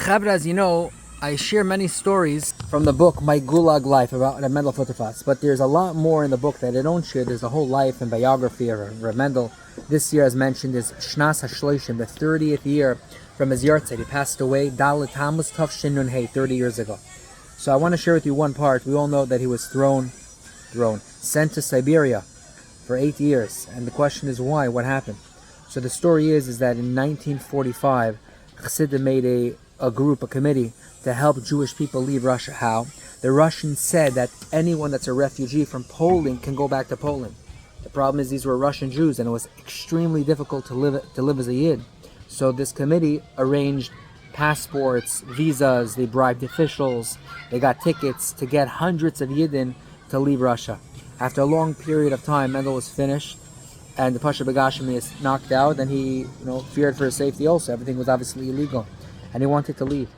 Chavra, as you know, I share many stories from the book My Gulag Life about Reb Mendel Futerfas, but there's a lot more in the book that I don't share. There's the whole life and biography of Reb Mendel. This year, as mentioned, is Shnas HaShloshim, the 30th year from his yahrzeit. He passed away, Dalet Tammuz Tafshin Nun Hey, 30 years ago. So I want to share with you one part. We all know that he was sent to Siberia for 8 years. And the question is why? What happened? So the story is that in 1945, Chassidim made a committee to help Jewish people leave Russia. How? The Russians said that anyone that's a refugee from Poland can go back to Poland. The problem is these were Russian Jews, and it was extremely difficult to live as a Yid. So this committee arranged passports, visas, they bribed officials, they got tickets to get hundreds of Yidden to leave Russia. After a long period of time, Mendel was finished, and the Pasha Begashmi is knocked out, and he feared for his safety also. Everything was obviously illegal, and he wanted to leave.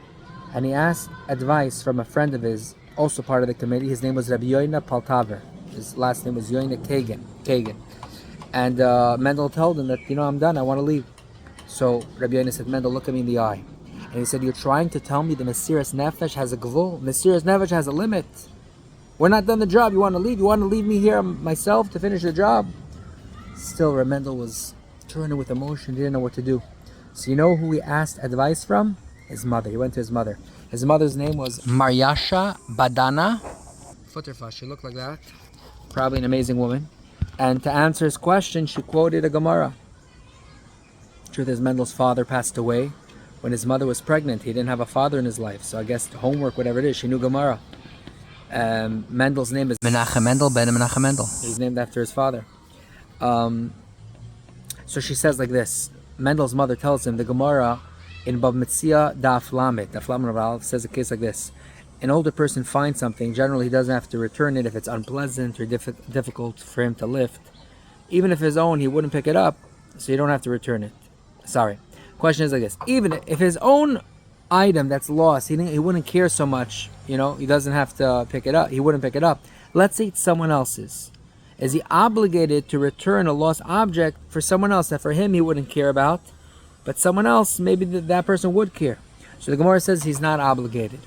And he asked advice from a friend of his, also part of the committee. His name was Rabbi Yoina Paltaver. His last name was Yoina Kagan. And Mendel told him that, I'm done, I want to leave. So Rabbi Yoina said, Mendel, look at me in the eye. And he said, you're trying to tell me the Mesiras Nefesh has a gvul? Mesiras Nefesh has a limit. We're not done the job, you want to leave? You want to leave me here myself to finish the job? Still, Reb Mendel was turning with emotion, he didn't know what to do. So you know who he asked advice from? His mother. He went to his mother. His mother's name was Maryasha Badana Futerfas. She looked like that. Probably an amazing woman. And to answer his question, she quoted a Gemara. Truth is, Mendel's father passed away when his mother was pregnant. He didn't have a father in his life. So I guess homework, whatever it is, she knew Gemara. Mendel's name is Menachem Mendel ben Menachem Mendel. He's named after his father. So she says like this. Mendel's mother tells him the Gemara in Bab Metzia Daf Lamed says a case like this. An older person finds something, generally he doesn't have to return it if it's unpleasant or difficult for him to lift. Even if his own, he wouldn't pick it up, so you don't have to return it. Sorry. Question is like this. Even if his own item that's lost, he wouldn't care so much, he doesn't have to pick it up, he wouldn't pick it up. Let's say it's someone else's. Is he obligated to return a lost object for someone else that for him he wouldn't care about, but someone else, maybe that person would care? So the Gemara says he's not obligated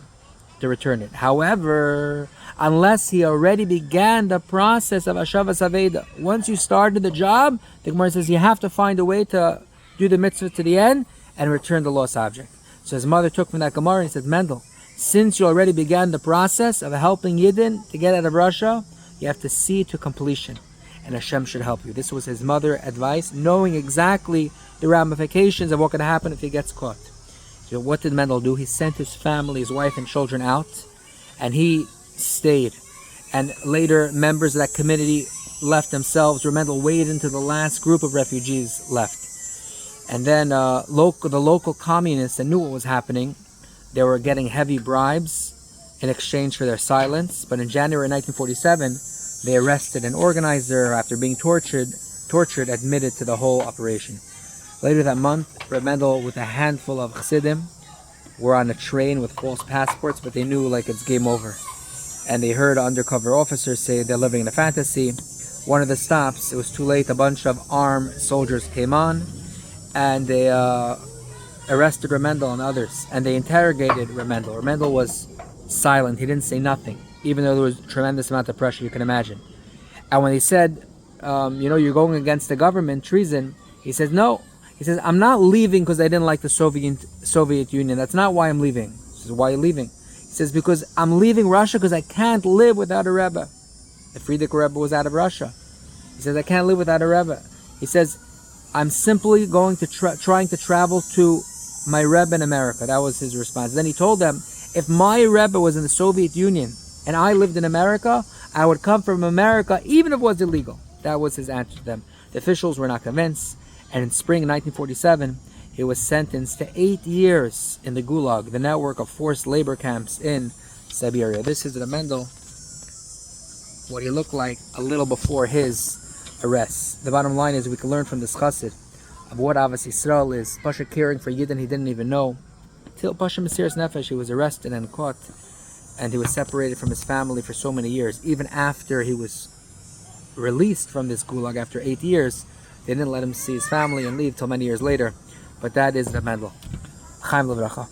to return it. However, unless he already began the process of Ahavas Yisroel, once you started the job, the Gemara says you have to find a way to do the mitzvah to the end and return the lost object. So his mother took from that Gemara and said, Mendel, since you already began the process of helping Yidden to get out of Russia, you have to see to completion, and Hashem should help you. This was his mother's advice, knowing exactly the ramifications of what could happen if he gets caught. So what did Mendel do? He sent his family, his wife and children out, and he stayed. And later, members of that committee left themselves. Mendel waited until the last group of refugees left. And then the local communists that knew what was happening, they were getting heavy bribes in exchange for their silence. But in January 1947, they arrested an organizer after being tortured, admitted to the whole operation. Later that month, Reb Mendel with a handful of Chassidim were on a train with false passports, but they knew it's game over. And they heard undercover officers say they're living in a fantasy. One of the stops, it was too late, a bunch of armed soldiers came on, and they arrested Reb Mendel and others, and they interrogated Reb Mendel. Reb Mendel was silent, he didn't say nothing, even though there was a tremendous amount of pressure, you can imagine. And when they said, you're going against the government, treason, he says, no. He says, I'm not leaving because I didn't like the Soviet Union. That's not why I'm leaving. He says, why are you leaving? He says, because I'm leaving Russia because I can't live without a Rebbe. The Frierdiker Rebbe was out of Russia. He says, I can't live without a Rebbe. He says, I'm simply going to trying to travel to my Rebbe in America. That was his response. Then he told them, if my Rebbe was in the Soviet Union and I lived in America, I would come from America even if it was illegal. That was his answer to them. The officials were not convinced. And in spring 1947, he was sentenced to 8 years in the Gulag, the network of forced labor camps in Siberia. This is Reb Mendel, what he looked like a little before his arrest. The bottom line is we can learn from this chassid of what Ahavas Yisroel is. Pasha caring for Yidden he didn't even know. Till Pasha Mesiras Nefesh, he was arrested and caught, and he was separated from his family for so many years. Even after he was released from this Gulag after 8 years, they didn't let him see his family and leave till many years later. But that is Reb Mendel. Chaim Levracha.